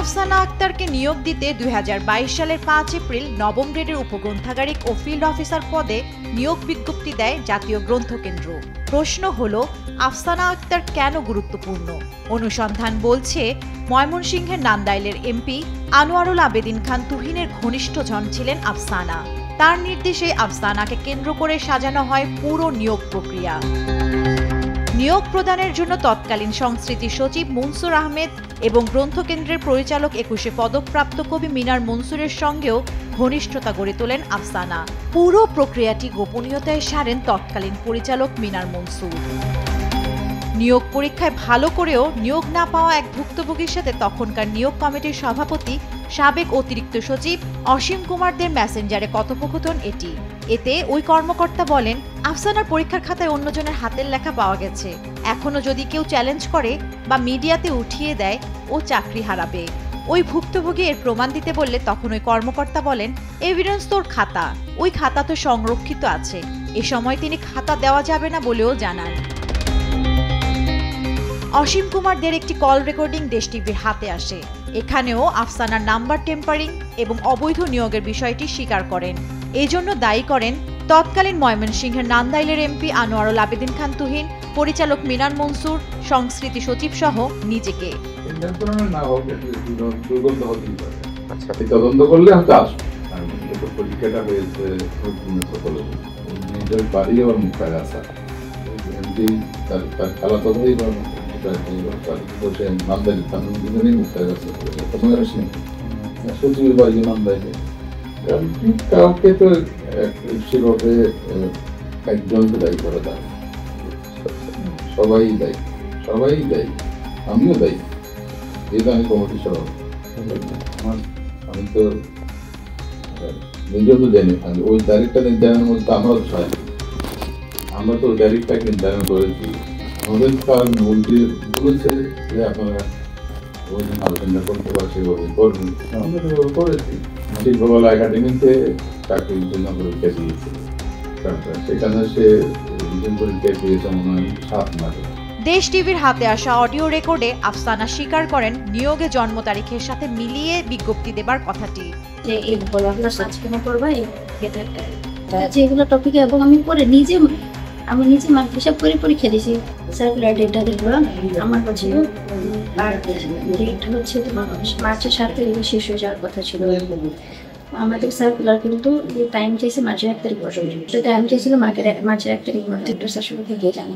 আফসানা আক্তারকে নিয়োগ দিতে 2022 সালের 5 এপ্রিল নবম গ্রেডের উপগ্রন্থাগারিক ও ফিল্ড অফিসার পদে নিয়োগ বিজ্ঞপ্তি দেয় জাতীয় গ্রন্থকেন্দ্র। প্রশ্ন হলো, আফসানা আক্তার কেন গুরুত্বপূর্ণ? অনুসন্ধান বলছে, ময়মনসিংহের নান্দাইলের এমপি আনোয়ারুল আবেদিন খান তুহিনের ঘনিষ্ঠজন ছিলেন আফসানা। তার নির্দেশে আফসানাকে কেন্দ্র করে সাজানো হয় পুরো নিয়োগ প্রক্রিয়া। নিয়োগ প্রদানের জন্য তৎকালীন সংস্কৃতি সচিব মনসুর আহমেদ এবং গ্রন্থকেন্দ্রের পরিচালক 21 পদকপ্রাপ্ত কবি মিনার মনসুরের সঙ্গেও ঘনিষ্ঠতা গড়ে তোলেন আফসানা। পুরো প্রক্রিয়াটি গোপনীয়তায় সারেন তৎকালীন পরিচালক মিনার মনসুর। নিয়োগ পরীক্ষায় ভালো করেও নিয়োগ না পাওয়া এক ভুক্তভোগীর সাথে তখনকার নিয়োগ কমিটির সভাপতি সাবেক অতিরিক্ত সচিব অসীম কুমারদের মেসেঞ্জারে কথোপকথন এটি। এতে ওই কর্মকর্তা বলেন, আফসানার পরীক্ষার খাতায় অন্যজনের হাতের লেখা পাওয়া গেছে। এখনো যদি কেউ চ্যালেঞ্জ করে বা মিডিয়াতে উঠিয়ে দেয়, ও চাকরি হারাবে। ওই ভুক্তভোগী এর প্রমাণ দিতে বললে তখন ওই কর্মকর্তা বলেন, এভিডেন্স তোর খাতা, ওই খাতা তো সংরক্ষিত আছে। এ সময় তিনি খাতা দেওয়া যাবে না বলেও জানান। অসীম কুমারদের একটি কল রেকর্ডিং দেশ টিভির হাতে আসে। এখানেও আফসানার নাম্বার টেম্পারিং এবং অবৈধ নিয়োগের বিষয়টি স্বীকার করেন। এজন্য দায়ী করেন তৎকালীন ময়মনসিংহের নান্দাইলের এমপি আনোয়ারুল আবেদিন খান তুহিন, পরিচালক মিনার মনসুর, সংস্কৃতি সচিব সহ নিজেকে। তদন্ত করলে হয়তো আসবে। পরীক্ষাটা হয়েছে বাড়ি আবার মুখায় আসা খেলা তদন্তই সচিবের বাড়ি নান্দাইলে কাউকে তো সেভাবে একজনকে দায়ী করা যায়। সবাই দায়ী, আমিও দায়ী। যেহেতু আমি কমিটির সভাপতি, আমি তো নিজেও তো জানি ওই তারিখটা নির্ধারণের মধ্যে আমরাও সহায়। আমরা তো তারিখটাকে নির্ধারণ করেছি। আমাদের মন্ত্রী বলেছে যে আপনারা ওই দিন আলোচনা করতে বা সেভাবে করবেন, আমরা সেভাবে করেছি। শিল্পকলা একাডেমিতে চাকরির জন্য পরীক্ষা দিয়েছে, সেখানে সে পরীক্ষা দিয়েছে মনে হয় 7 মাসে। দেশ টিভির হাতে আসা অডিও রেকর্ডে আফসানা স্বীকার করেন নিয়োগে জন্ম তারিখের সাথে মিলিয়ে বিজ্ঞপ্তি দেবার কথাটি। যে এইগুলো আপনার সার্চ কেন করবা, যেগুলো টপিকে এবং আমি পরে নিজে হিসাব করে পরীক্ষা দিয়েছি। সার্কুলার ডেটটা দেখবো আমার কাছে, আর ডেটটা হচ্ছে তোমার মার্চের 7 তারিখে শেষ হয়ে যাওয়ার কথা ছিল। আমাদের সার্কুলার কিন্তু টাইম চাইছে মার্চের 1 তারিখ পর্যন্ত, টাইম চাইছিল মার্চের 1 তারিখ থেকে জানি।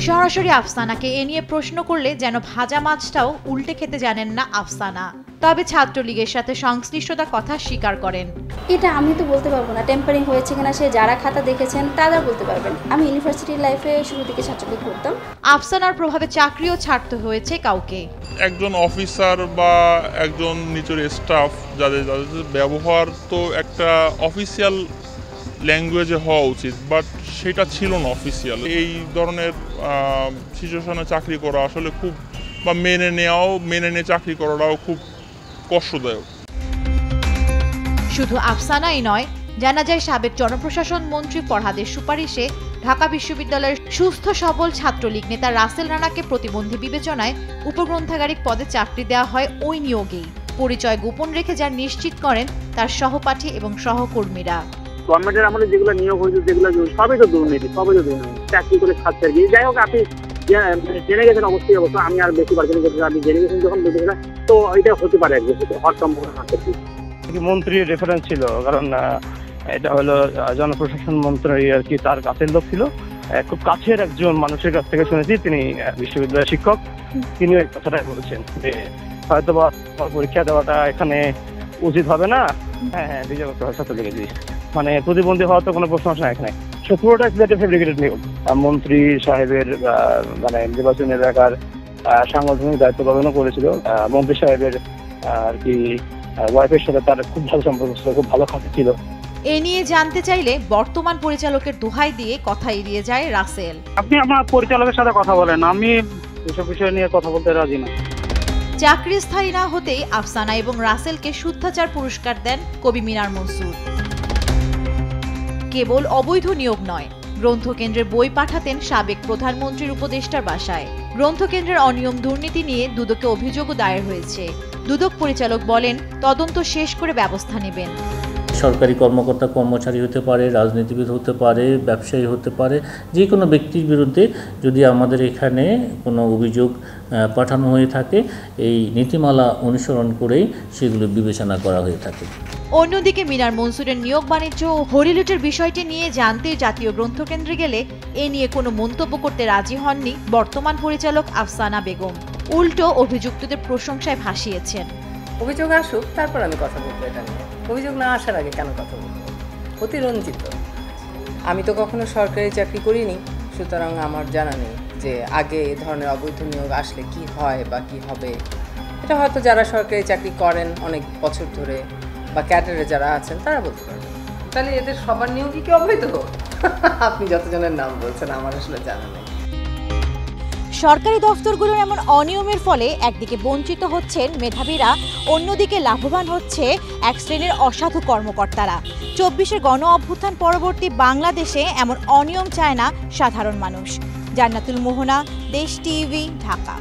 সরাসরি আফসানাকে এ নিয়ে প্রশ্ন করলে যেন ভাজা মাছটাও উল্টে খেতে জানেন না আফসানা। তবে ছাত্রলীগের সাথে সংশ্লিষ্টতার কথা স্বীকার করেন। এটা আমি তো বলতে পারবো না, টেম্পারিং হয়েছে কিনা সে যারা খাতা দেখেছেন তারা বলতে পারবেন। আমি ইউনিভার্সিটি লাইফে শুরু থেকে ছাত্রলীগ করতাম। আফসানার প্রভাবে চাকরিও ছাড়তে হয়েছে কাউকে। একজন অফিসার বা একজন নিচের স্টাফ যাদের ব্যবহার তো একটা অফিসিয়াল ল্যাঙ্গুয়েজে হওয়া উচিত, বাট সেটা ছিল না অফিসিয়াল। এই ধরনের সিচুয়েশনে চাকরি করা আসলে খুব, বা মেনে নিয়ে চাকরি করাটাও খুব কষ্টদায়ক। শুধু আফসানাই নয়, জানা যায় সাবেক জনপ্রশাসন মন্ত্রী ফরহাদের সুপারিশে ঢাকা বিশ্ববিদ্যালয়ের সুস্থ সবল ছাত্রলীগ নেতা রাসেল রানাকে প্রতিবন্ধী বিবেচনায় উপগ্রন্থাগারিক পদে চাকরি দেওয়া হয় ওই নিয়োগেই। পরিচয় গোপন রেখে যা নিশ্চিত করেন তার সহপাঠী এবং সহকর্মীরা। গভর্নমেন্টের আমলে যেগুলো নিয়োগ হয়েছে, যেগুলো সবই তো দুর্নীতি, চাকরি করে খাচ্ছে আর কি। যাই হোক, আপনি জেনে গেছেন অবশ্যই, আমি আর বেশি বার্গেনিং করতে, আপনি জেনে গেছেন যখন বুঝেছেন, তো এটা হতে পারে একদম হওয়ার সম্ভাবনা আছে। মন্ত্রীর রেফারেন্স ছিল, কারণ এটা হলো জনপ্রশাসন মন্ত্রী আর কি, তার কাছের লোক ছিল। খুব কাছের একজন মানুষের কাছ থেকে শুনেছি, তিনি বিশ্ববিদ্যালয়ের শিক্ষক, তিনি ওই কথাটাই বলেছেন যে হয়তো বা পরীক্ষা দেওয়াটা এখানে উচিত হবে না। হ্যাঁ, বিজয় সাথে লেগেছি, মানে প্রতিবন্ধী হওয়ার তো কোনো প্রশ্ন আসে না এখানে। পুরোটা ফেব্রিকেটেড নিয়োগ। মন্ত্রী সাহেবের মানে নির্বাচনী এলাকার সাংগঠনিক দায়িত্ব পালনও করেছিল। মন্ত্রী সাহেবের আর কি ওয়াইফের সাথে তার খুব ভালো সম্পর্ক ছিল, খুব ভালো খাতে ছিল। এ নিয়ে জানতে চাইলে বর্তমান পরিচালকের দোহাই দিয়ে কথা এড়িয়ে যায় রাসেল। আপনি আপনার পরিচালকের সাথে কথা বলেন, আমি এসব বিষয় নিয়ে কথা বলতে রাজি না। চাকরি স্থায়ী না হতেই আফসানা এবং রাসেলকে শুদ্ধাচার পুরস্কার দেন কবি মিনার মনসুর। কেবল অবৈধ নিয়োগ নয়, গ্রন্থকেন্দ্রের বই পাঠাতেন সাবেক প্রধানমন্ত্রীর উপদেষ্টার বাসায়। গ্রন্থকেন্দ্রের অনিয়ম দুর্নীতি নিয়ে দুদকে অভিযোগও দায়ের হয়েছে। দুদক পরিচালক বলেন, তদন্ত শেষ করে ব্যবস্থা নেবেন। সরকারি কর্মকর্তা কর্মচারী হতে পারে, রাজনীতিবিদ হতে পারে, ব্যবসায়ী হতে পারে, যে কোনো ব্যক্তির বিরুদ্ধে যদি আমাদের এখানে কোনো অভিযোগ পাঠানো হয়ে থাকে, এই নীতিমালা অনুসরণ করেই সেগুলো বিবেচনা করা হয়ে থাকে। অন্যদিকে মিনার মনসুরের নিয়োগ বাণিজ্য ও হরিলুটের বিষয়টি নিয়ে জানতে জাতীয় গ্রন্থকেন্দ্রে গেলে এ নিয়ে কোনো মন্তব্য করতে রাজি হননি বর্তমান পরিচালক আফসানা বেগম। উল্টো অভিযুক্তদের প্রশংসায় ভাসিয়েছেন। অভিযোগ আসুক, তারপর আমি কথা বলবো এটা নিয়ে। অভিযোগ না আসার আগে কেন কথা বলবো? অতিরঞ্জিত। আমি তো কখনো সরকারি চাকরি করিনি, সুতরাং আমার জানা নেই যে আগে এ ধরনের অবৈধ নিয়োগ আসলে কি হয় বা কি হবে। এটা হয়তো যারা সরকারি চাকরি করেন অনেক বছর ধরে বা ক্যাডারে যারা আছেন তারা বলতে পারবেন। তাহলে এদের সবার নিয়োগই কি অবৈধ? আপনি যতজনের নাম বলছেন আমার আসলে জানা নেই। সরকারি দফতরগুলোর এমন অনিয়মের ফলে একদিকে বঞ্চিত হচ্ছেন মেধাবীরা, অন্যদিকে লাভবান হচ্ছে এক শ্রেণীর অসাধু কর্মকর্তারা। 24-এর গণ অভ্যুত্থান পরবর্তী বাংলাদেশে এমন অনিয়ম চায় না সাধারণ মানুষ। জান্নাতুল মোহনা, দেশ টিভি, ঢাকা।